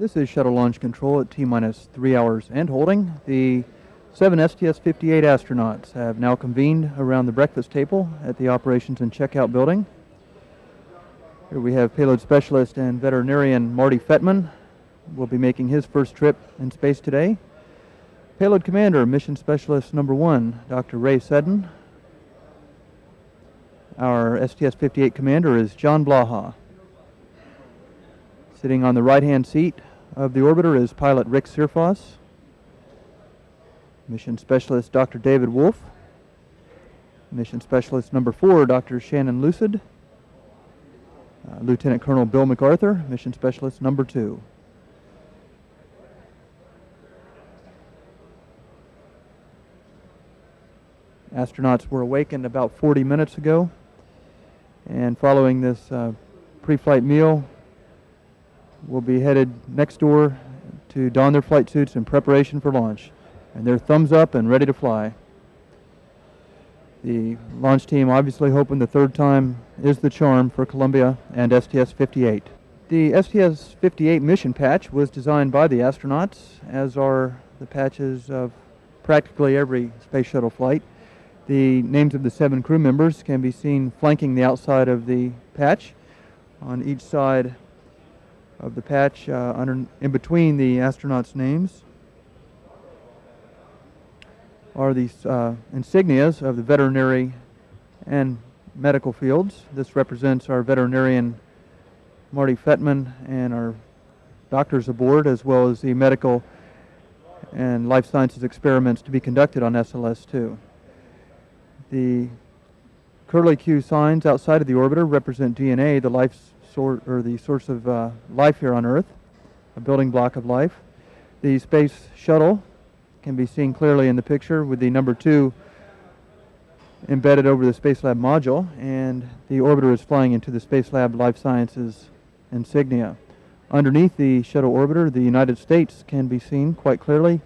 This is Shuttle Launch Control at T-minus 3 hours and holding. The 7 STS-58 astronauts have now convened around the breakfast table at the Operations and Checkout building. Here we have payload specialist and veterinarian Marty Fettman will be making his first trip in space today. Payload commander, mission specialist number 1, Dr. Ray Seddon. Our STS-58 commander is John Blaha. Sitting on the right-hand seat of the orbiter is pilot Rick Searfoss, mission specialist Dr. David Wolf, mission specialist number 4, Dr. Shannon Lucid, Lieutenant Colonel Bill MacArthur, mission specialist number 2. Astronauts were awakened about 40 minutes ago, and following this pre-flight meal, will be headed next door to don their flight suits in preparation for launch. And they're thumbs up and ready to fly. The launch team obviously hoping the third time is the charm for Columbia and STS-58. The STS-58 mission patch was designed by the astronauts, as are the patches of practically every space shuttle flight. The names of the 7 crew members can be seen flanking the outside of the patch. On each side of the patch, in between the astronauts' names, are these insignias of the veterinary and medical fields. This represents our veterinarian Marty Fettman and our doctors aboard, as well as the medical and life sciences experiments to be conducted on SLS-2. The curlicue signs outside of the orbiter represent DNA, the source of life here on Earth, a building block of life. The space shuttle can be seen clearly in the picture with the number 2 embedded over the Spacelab module, and the orbiter is flying into the Spacelab Life Sciences insignia. Underneath the shuttle orbiter, the United States can be seen quite clearly,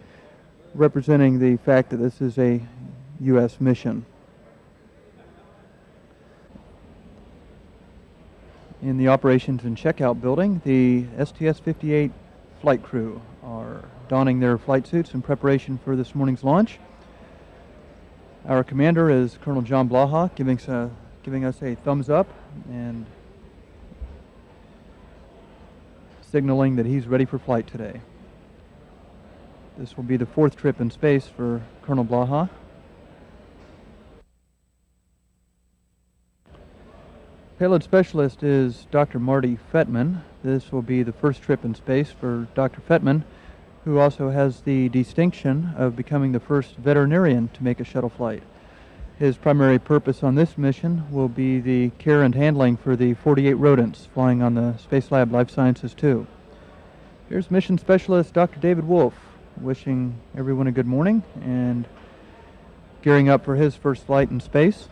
representing the fact that this is a U.S. mission. In the Operations and Checkout building, the STS-58 flight crew are donning their flight suits in preparation for this morning's launch. Our commander is Colonel John Blaha, giving us a thumbs up and signaling that he's ready for flight today. This will be the 4th trip in space for Colonel Blaha. Payload specialist is Dr. Marty Fettman. This will be the first trip in space for Dr. Fettman, who also has the distinction of becoming the first veterinarian to make a shuttle flight. His primary purpose on this mission will be the care and handling for the 48 rodents flying on the Spacelab Life Sciences 2. Here's mission specialist Dr. David Wolf, wishing everyone a good morning and gearing up for his first flight in space.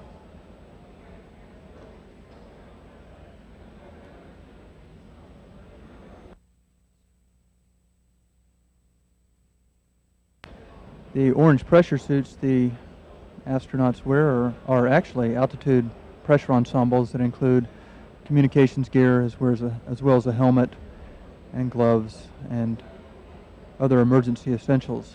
The orange pressure suits the astronauts wear are actually altitude pressure ensembles that include communications gear as well as a helmet and gloves and other emergency essentials.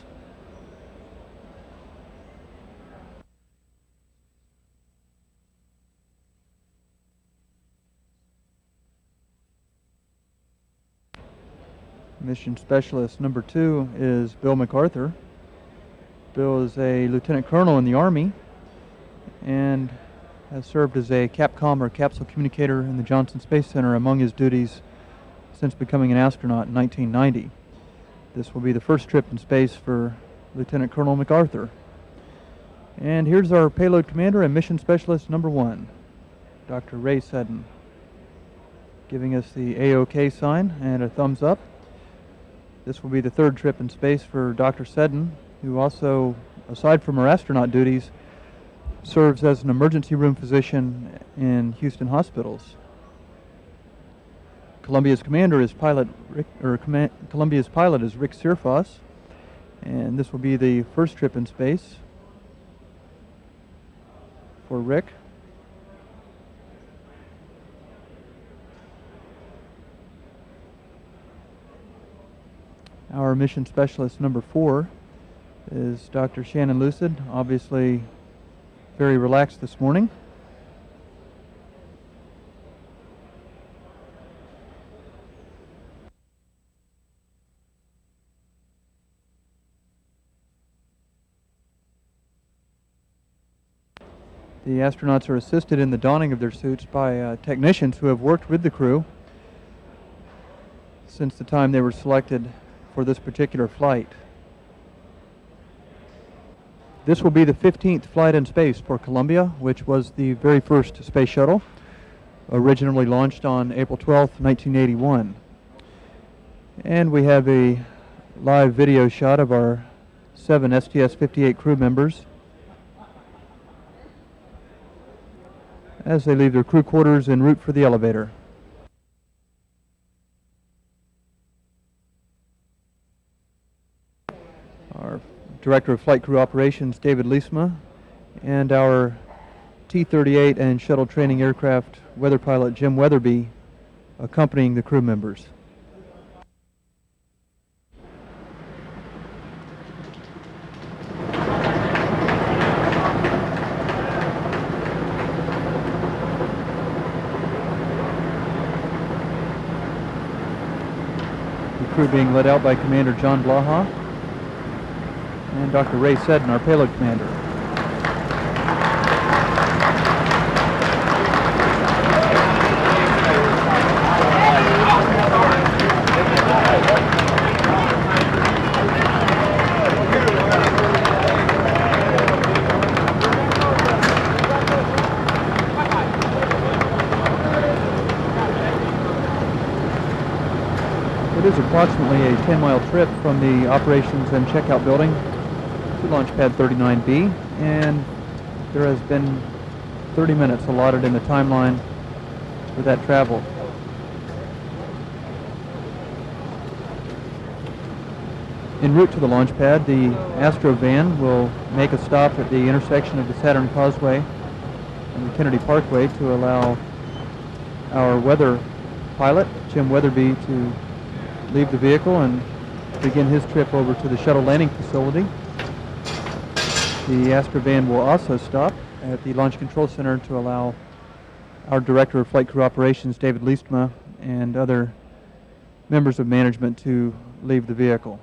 Mission specialist number 2 is Bill MacArthur. Bill is a lieutenant colonel in the Army and has served as a CAPCOM or capsule communicator in the Johnson Space Center among his duties since becoming an astronaut in 1990. This will be the first trip in space for Lieutenant Colonel MacArthur. And here's our payload commander and mission specialist number 1, Dr. Ray Seddon, giving us the A-OK sign and a thumbs up. This will be the 3rd trip in space for Dr. Seddon, who also, aside from her astronaut duties, serves as an emergency room physician in Houston hospitals. Columbia's pilot is Rick Searfoss, and this will be the first trip in space for Rick. Our mission specialist number 4 is Dr. Shannon Lucid, obviously very relaxed this morning. The astronauts are assisted in the donning of their suits by technicians who have worked with the crew since the time they were selected for this particular flight. This will be the 15th flight in space for Columbia, which was the very first space shuttle, originally launched on April 12, 1981. And we have a live video shot of our 7 STS-58 crew members as they leave their crew quarters en route for the elevator. Our Director of Flight Crew Operations, David Liesma, and our T-38 and Shuttle Training Aircraft weather pilot, Jim Weatherby, accompanying the crew members. Crew being led out by Commander John Blaha and Dr. Ray Seddon, our payload commander. It is approximately a 10-mile trip from the operations and checkout building to launch pad 39B, and there has been 30 minutes allotted in the timeline for that travel. En route to the launch pad, the Astro van will make a stop at the intersection of the Saturn Causeway and the Kennedy Parkway to allow our weather pilot, Jim Weatherby, to leave the vehicle and begin his trip over to the shuttle landing facility. The Astro van will also stop at the Launch Control Center to allow our Director of Flight Crew Operations, David Liesma, and other members of management to leave the vehicle.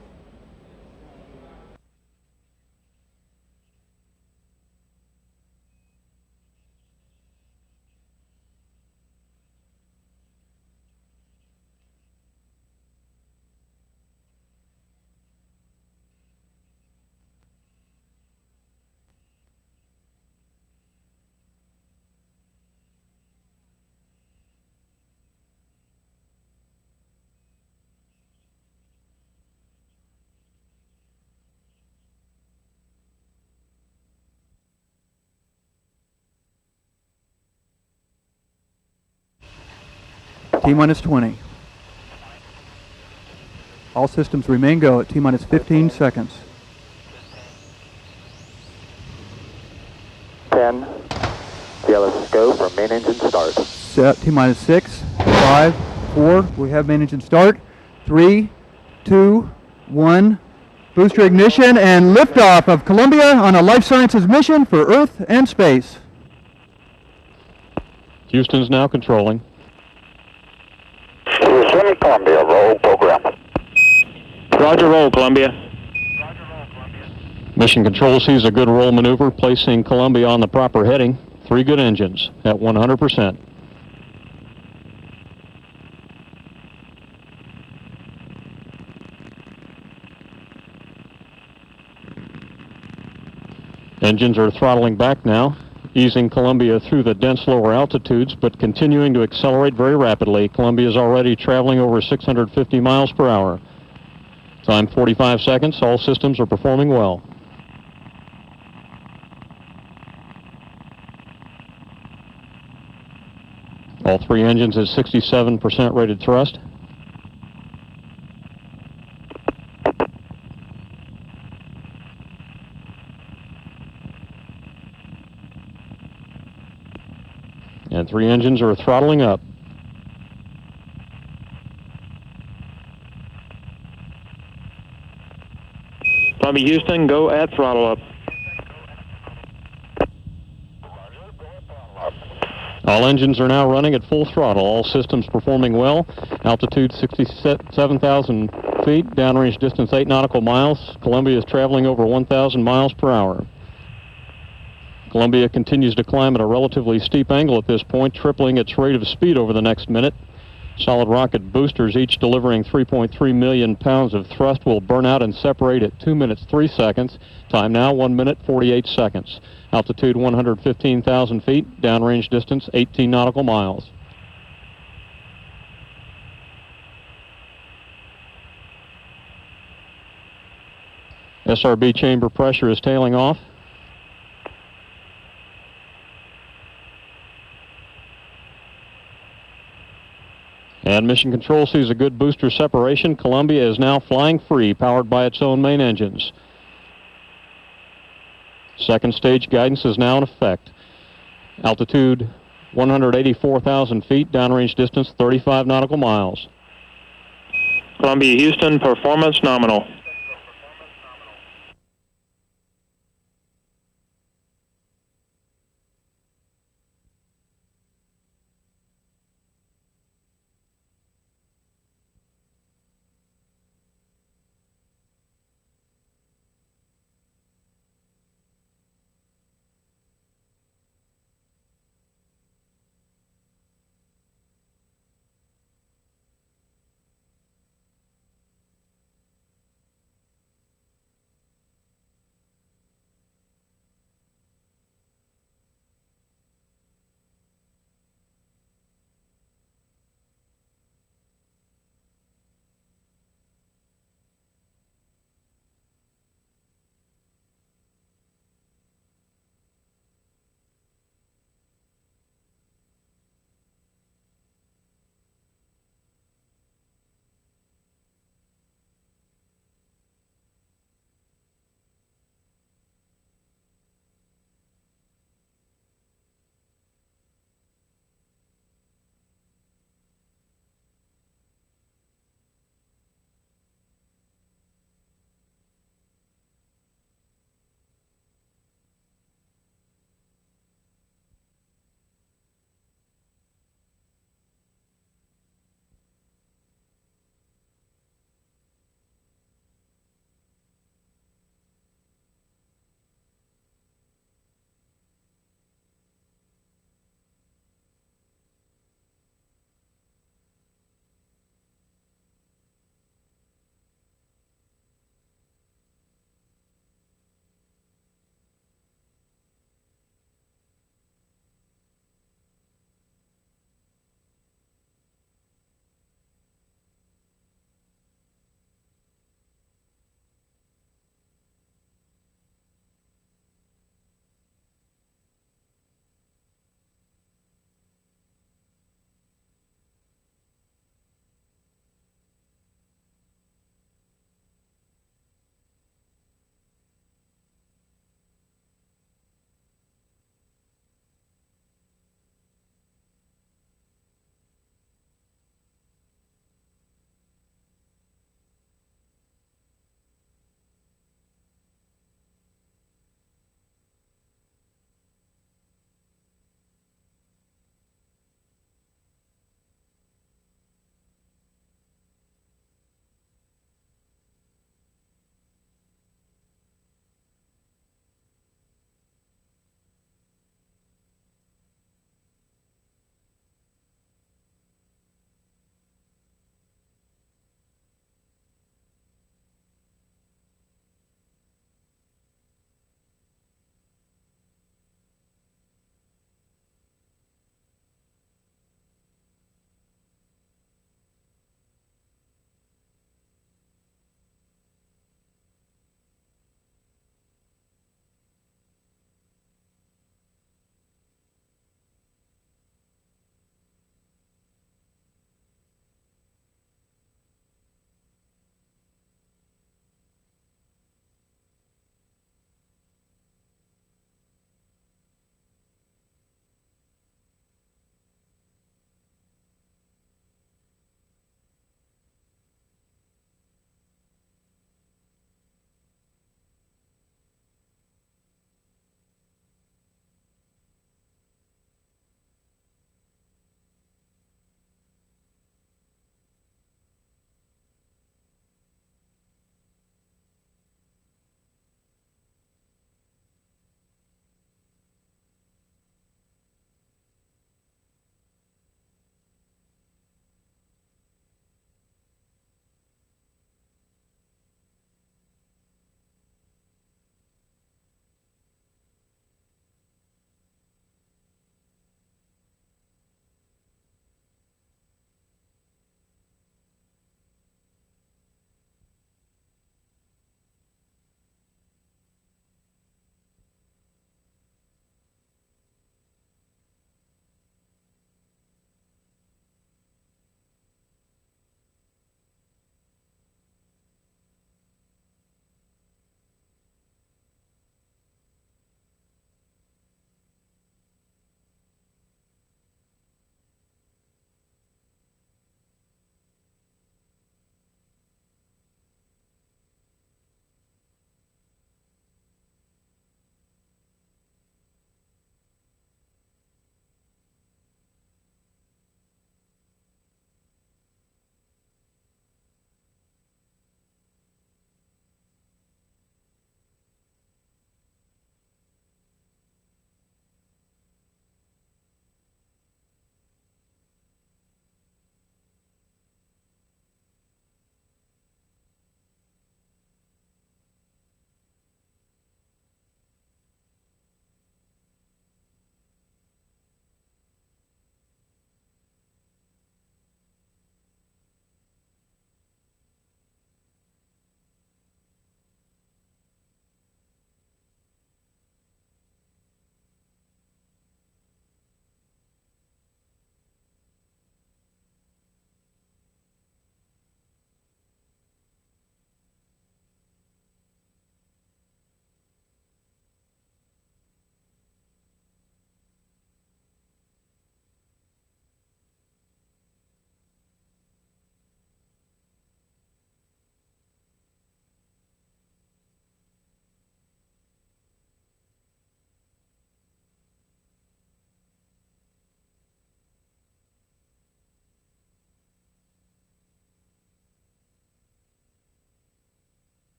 T-minus 20. All systems remain go at T-minus 15 seconds. 10. GLS go for main engine start. Set T-minus 6, 5, 4. We have main engine start. 3, 2, 1. Booster ignition and liftoff of Columbia on a life sciences mission for Earth and space. Houston's now controlling. Houston, Columbia, roll program. Roger, roll, Columbia. Mission Control sees a good roll maneuver, placing Columbia on the proper heading. 3 good engines at 100%. Engines are throttling back now, easing Columbia through the dense lower altitudes, but continuing to accelerate very rapidly. Columbia is already traveling over 650 miles per hour. Time 45 seconds. All systems are performing well. All 3 engines at 67% rated thrust. And 3 engines are throttling up. Columbia Houston, go at throttle up. All engines are now running at full throttle. All systems performing well. Altitude 67,000 feet. Downrange distance 8 nautical miles. Columbia is traveling over 1,000 miles per hour. Columbia continues to climb at a relatively steep angle at this point, tripling its rate of speed over the next minute. Solid rocket boosters, each delivering 3.3 million pounds of thrust, will burn out and separate at 2 minutes 3 seconds. Time now 1 minute 48 seconds. Altitude 115,000 feet. Downrange distance 18 nautical miles. SRB chamber pressure is tailing off. And Mission Control sees a good booster separation. Columbia is now flying free, powered by its own main engines. Second stage guidance is now in effect. Altitude 184,000 feet, downrange distance 35 nautical miles. Columbia Houston, performance nominal.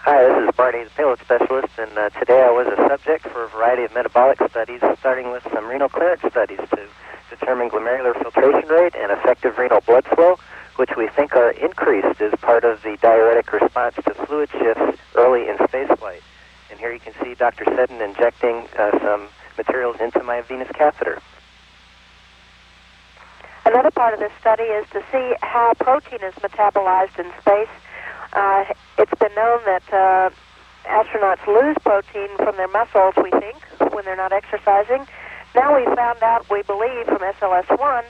Hi, this is Barney, the payload specialist, and today I was a subject for a variety of metabolic studies, starting with some renal clearance studies to determine glomerular filtration rate and effective renal blood flow, which we think are increased as part of the diuretic response to fluid shifts early in spaceflight. And here you can see Dr. Seddon injecting some materials into my venous catheter. Another part of this study is to see how protein is metabolized in space. It's been known that astronauts lose protein from their muscles, we think, when they're not exercising. Now we found out, we believe, from SLS-1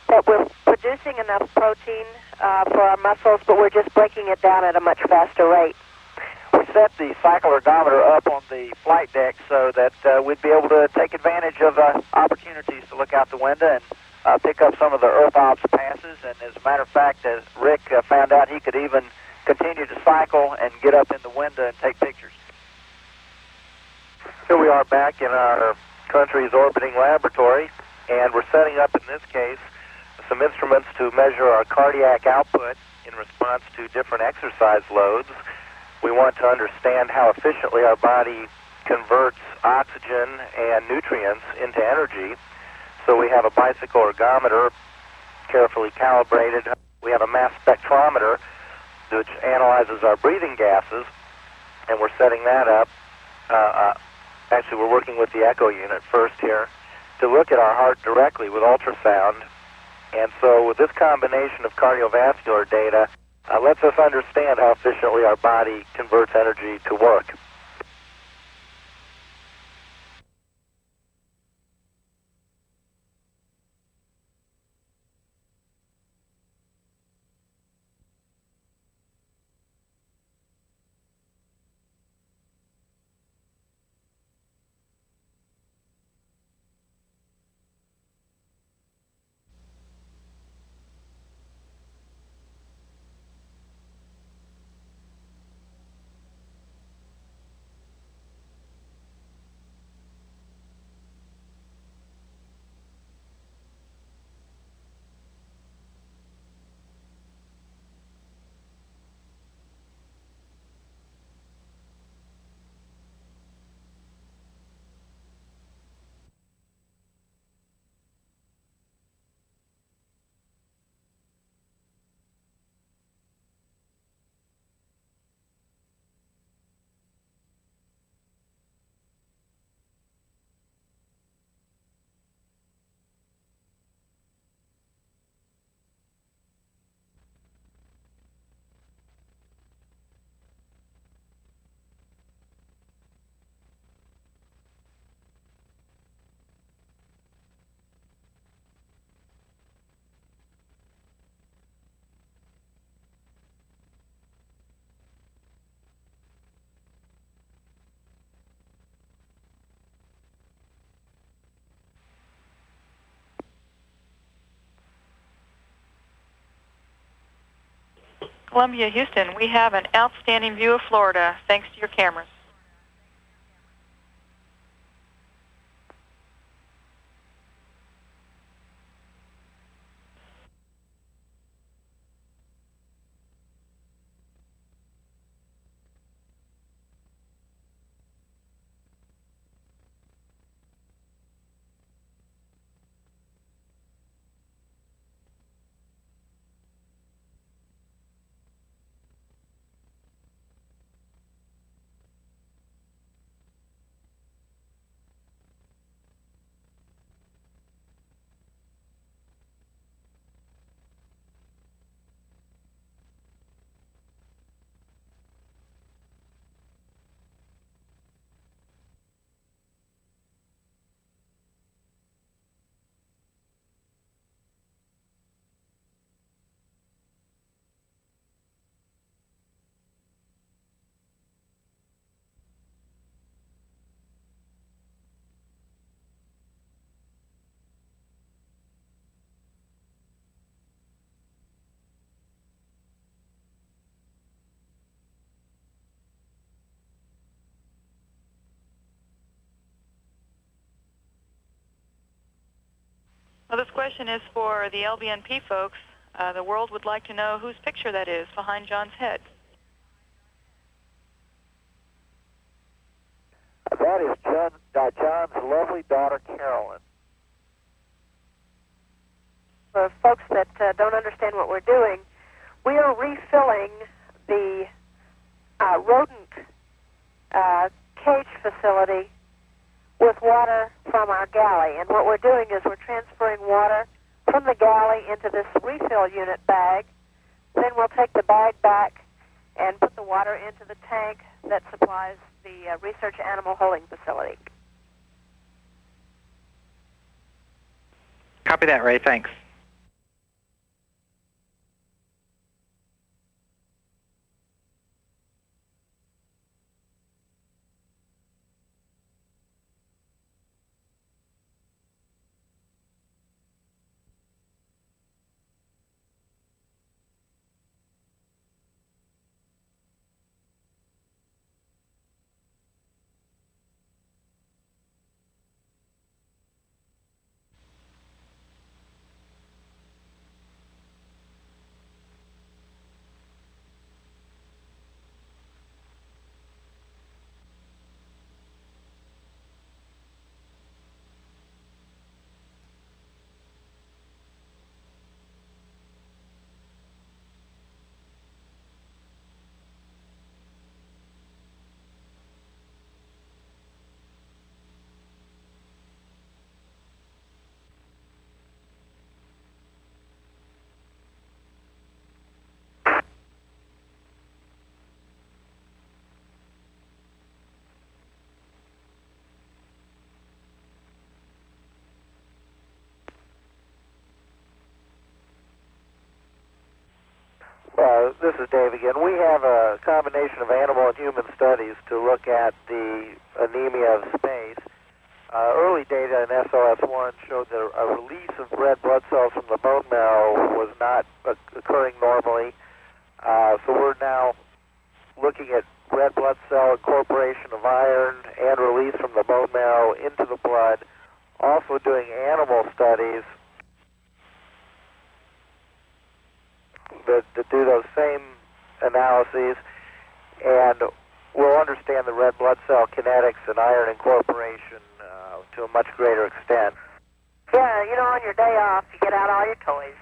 that we're producing enough protein for our muscles, but we're just breaking it down at a much faster rate. We set the cycle ergometer up on the flight deck so that we'd be able to take advantage of opportunities to look out the window and pick up some of the Earth Ops passes. And as a matter of fact, as Rick found out, he could even continue to cycle and get up in the window and take pictures. Here we are back in our country's orbiting laboratory, and we're setting up, in this case, some instruments to measure our cardiac output in response to different exercise loads. We want to understand how efficiently our body converts oxygen and nutrients into energy. So we have a bicycle ergometer, carefully calibrated. We have a mass spectrometer, which analyzes our breathing gases, and we're setting that up. Actually, we're working with the echo unit first here to look at our heart directly with ultrasound. And so with this combination of cardiovascular data, lets us understand how efficiently our body converts energy to work. Columbia, Houston, we have an outstanding view of Florida thanks to your cameras. Well, this question is for the LBNP folks. The world would like to know whose picture that is behind John's head. John's lovely daughter, Carolyn. For folks that don't understand what we're doing, we are refilling the rodent cage facility with water from our galley. And what we're doing is we're transferring water from the galley into this refill unit bag. Then we'll take the bag back and put the water into the tank that supplies the research animal holding facility. Copy that, Ray. Thanks. This is Dave again. We have a combination of animal and human studies to look at the anemia of space. Early data in SOS1 showed that a release of red blood cells from the bone marrow was not occurring normally. So we're now looking at red blood cell incorporation of iron and release from the bone marrow into the blood. Also doing animal studies that do those same analyses, and we'll understand the red blood cell kinetics and iron incorporation to a much greater extent. Yeah, you know, on your day off, you get out all your toys.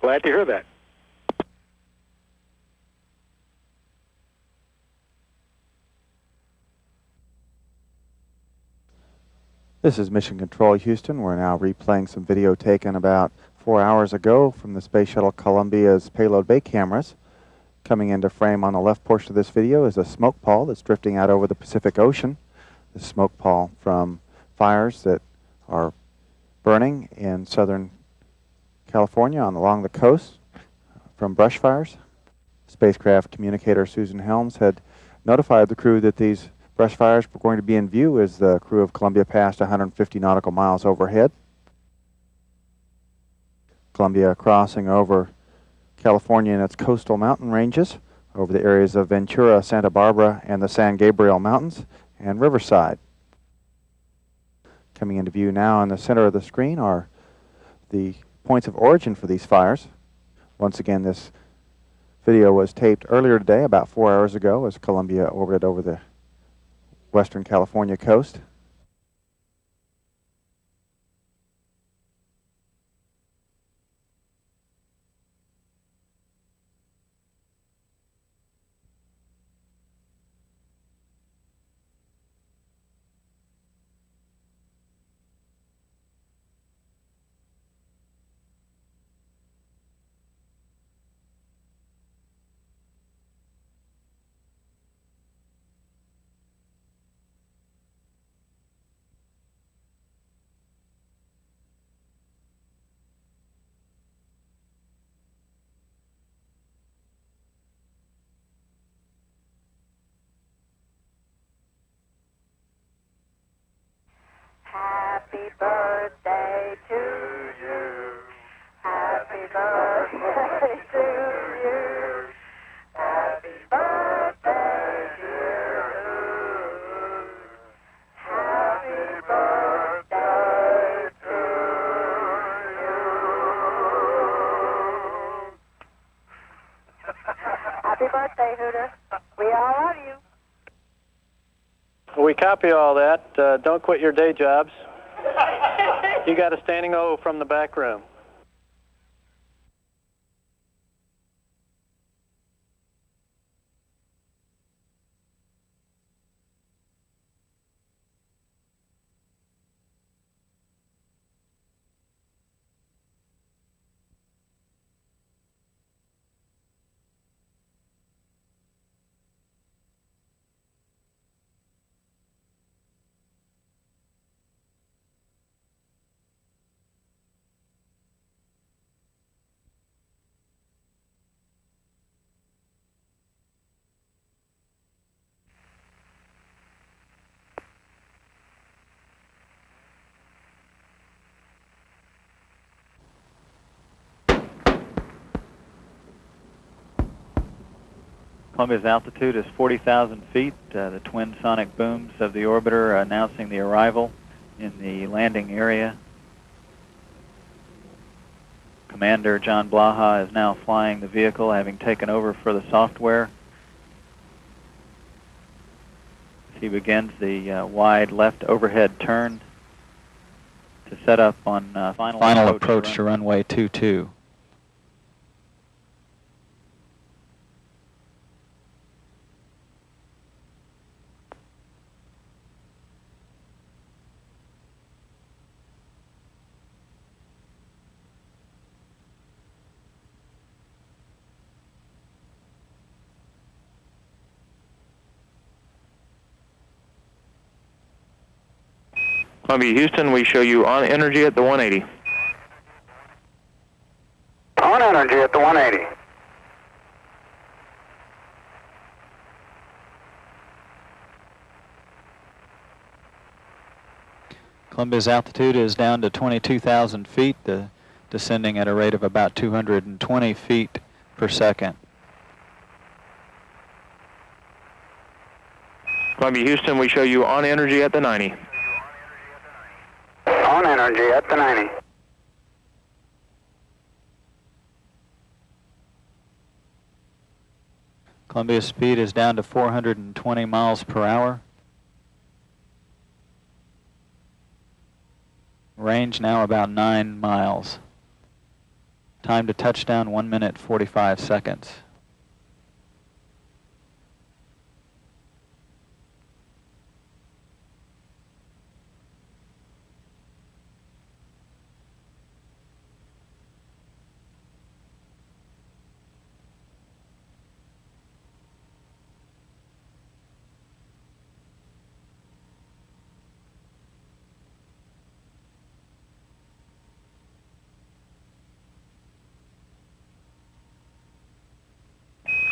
Glad to hear that. This is Mission Control Houston. We're now replaying some video taken about 4 hours ago from the Space Shuttle Columbia's payload bay cameras. Coming into frame on the left portion of this video is a smoke pall that's drifting out over the Pacific Ocean. The smoke pall from fires that are burning in Southern California along the coast from brush fires. Spacecraft communicator Susan Helms had notified the crew that these brush fires were going to be in view as the crew of Columbia passed 150 nautical miles overhead. Columbia crossing over California and its coastal mountain ranges, over the areas of Ventura, Santa Barbara, and the San Gabriel Mountains, and Riverside. Coming into view now in the center of the screen are the points of origin for these fires. Once again, this video was taped earlier today, about 4 hours ago, as Columbia orbited over the Western California coast. Happy birthday to you. Happy birthday to you. Happy birthday, dear. Happy birthday to you. Happy birthday, Hooter. We all love you. We copy all that. Don't quit your day jobs. You got a standing O from the back room. Columbia's altitude is 40,000 feet. The twin sonic booms of the orbiter are announcing the arrival in the landing area. Commander John Blaha is now flying the vehicle, having taken over for the software. As he begins the wide left overhead turn to set up on final approach to runway 22. Columbia Houston, we show you on energy at the 180. On energy at the 180. Columbia's altitude is down to 22,000 feet, descending at a rate of about 220 feet per second. Columbia Houston, we show you on energy at the 90. On energy at the 90. Columbia's speed is down to 420 miles per hour. Range now about 9 miles. Time to touchdown 1 minute 45 seconds.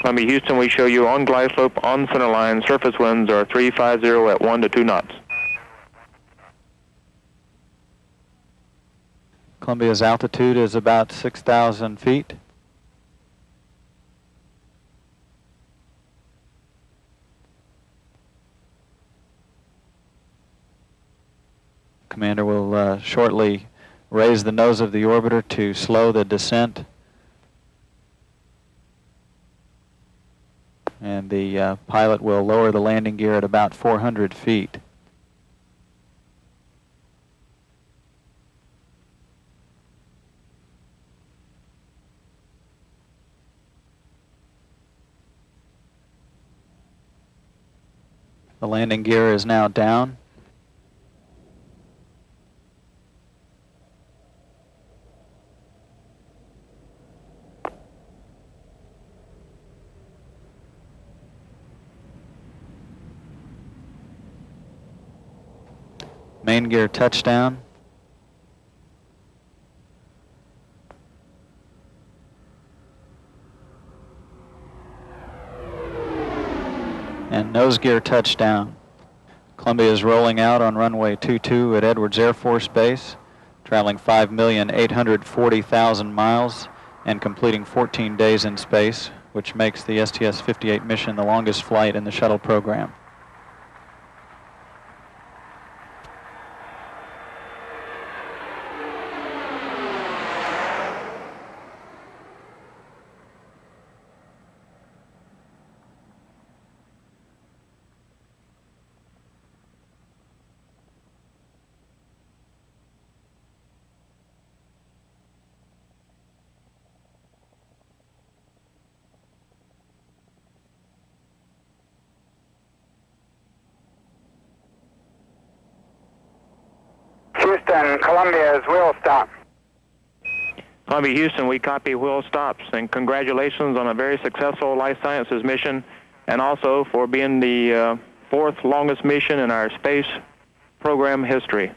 Columbia Houston, we show you on glide slope, on center line. Surface winds are 350 at 1 to 2 knots. Columbia's altitude is about 6,000 feet. Commander will shortly raise the nose of the orbiter to slow the descent. And the pilot will lower the landing gear at about 400 feet. The landing gear is now down. Main gear touchdown. And nose gear touchdown. Columbia is rolling out on runway 22 at Edwards Air Force Base, traveling 5,840,000 miles and completing 14 days in space, which makes the STS-58 mission the longest flight in the shuttle program. Houston, Columbia is wheel stop. Columbia, Houston, we copy wheel stops, and congratulations on a very successful life sciences mission, and also for being the fourth longest mission in our space program history.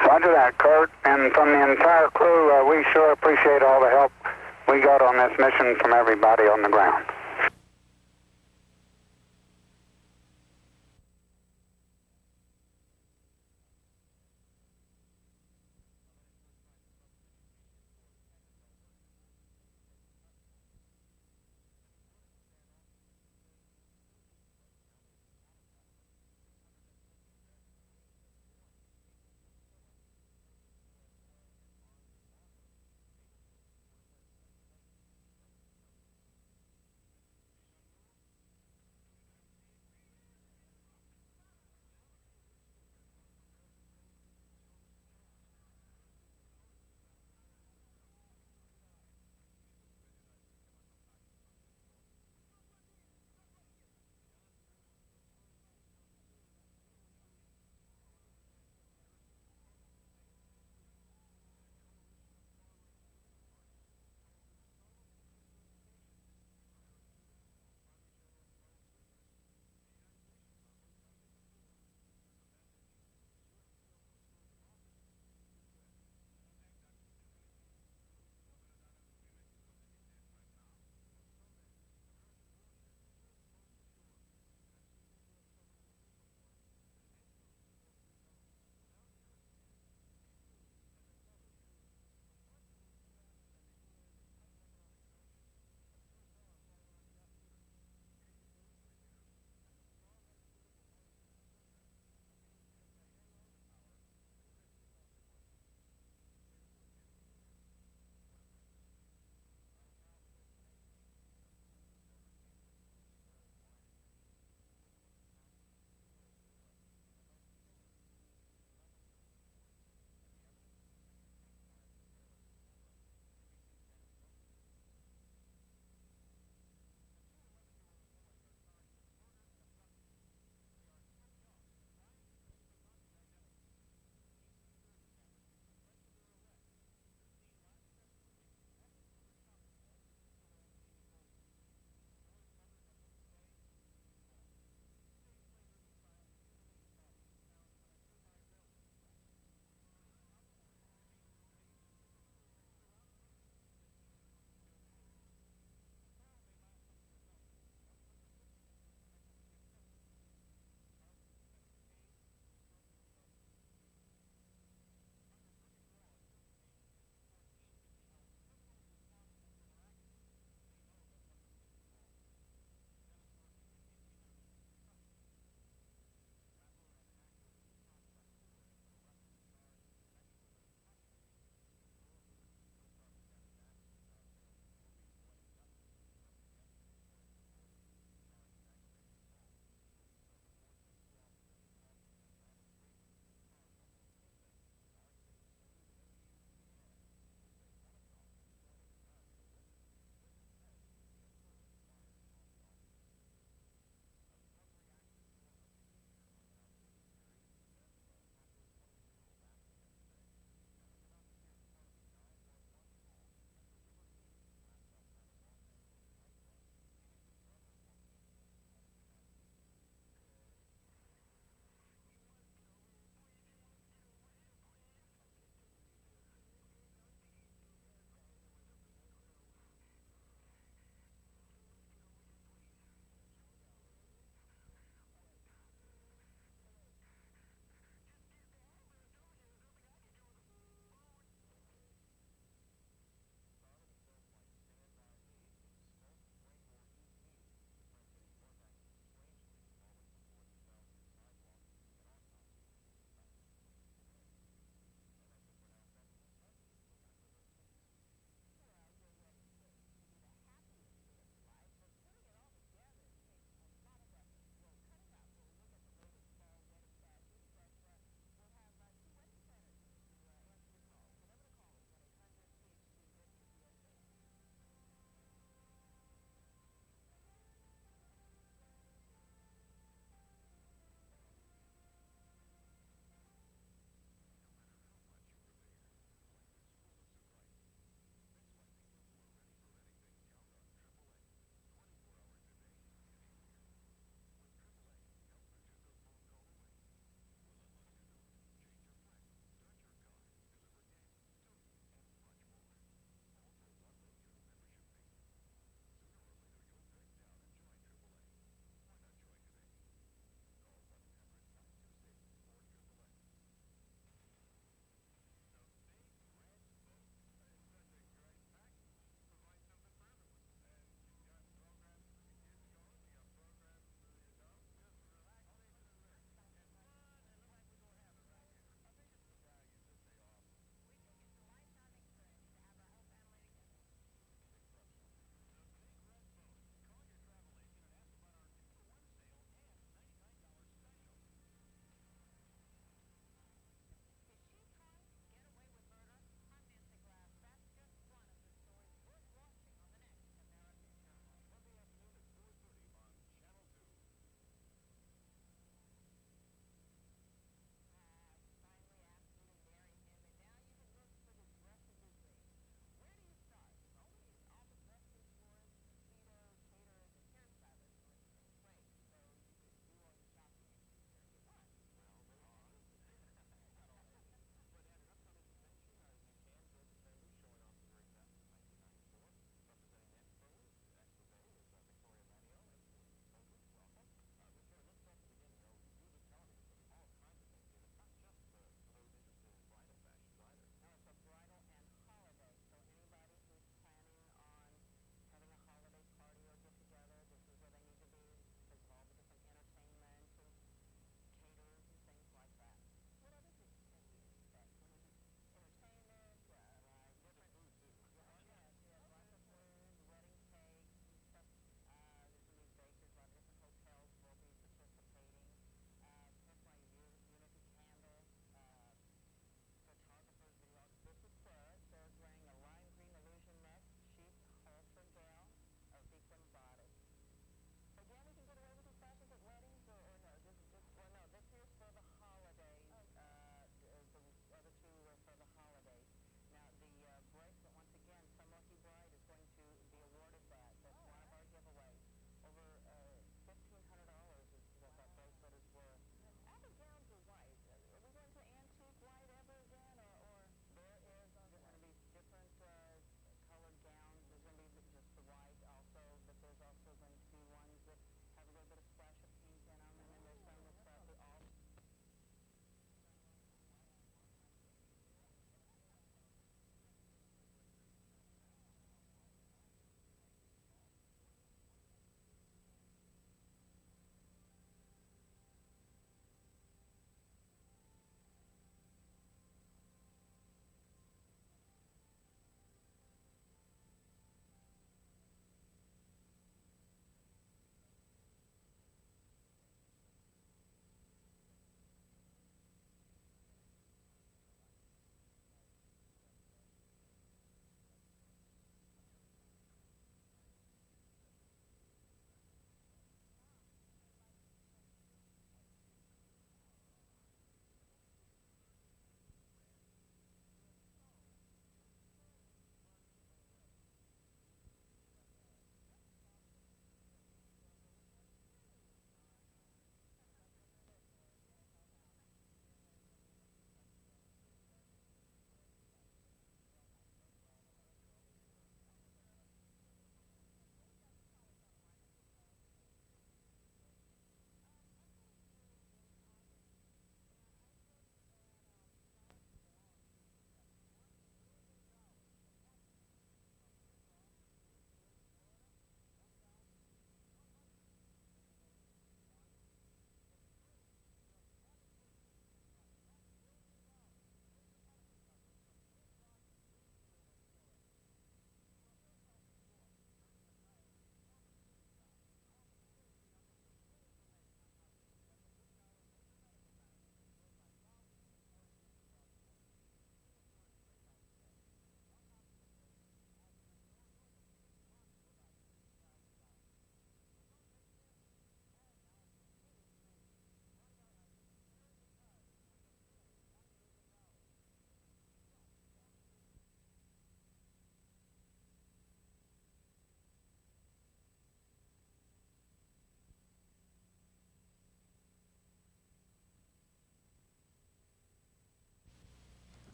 Roger that, Kurt. And from the entire crew, we sure appreciate all the help we got on this mission from everybody on the ground.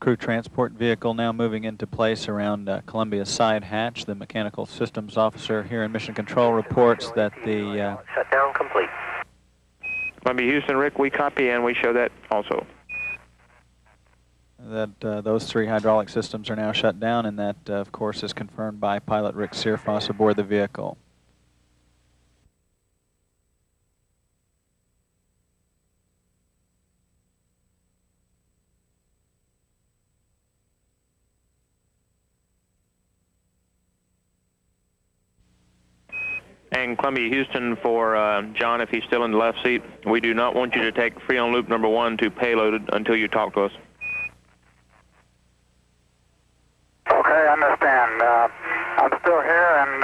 crew transport vehicle now moving into place around Columbia's side hatch. The mechanical systems officer here in Mission Control reports that the shutdown complete. Columbia Houston, Rick, we copy and we show that also. That those 3 hydraulic systems are now shut down, and that, of course, is confirmed by pilot Rick Searfoss aboard the vehicle. And Columbia Houston, for John, if he's still in the left seat, we do not want you to take Freon loop number 1 to payloaded until you talk to us. Okay, I understand. I'm still here, and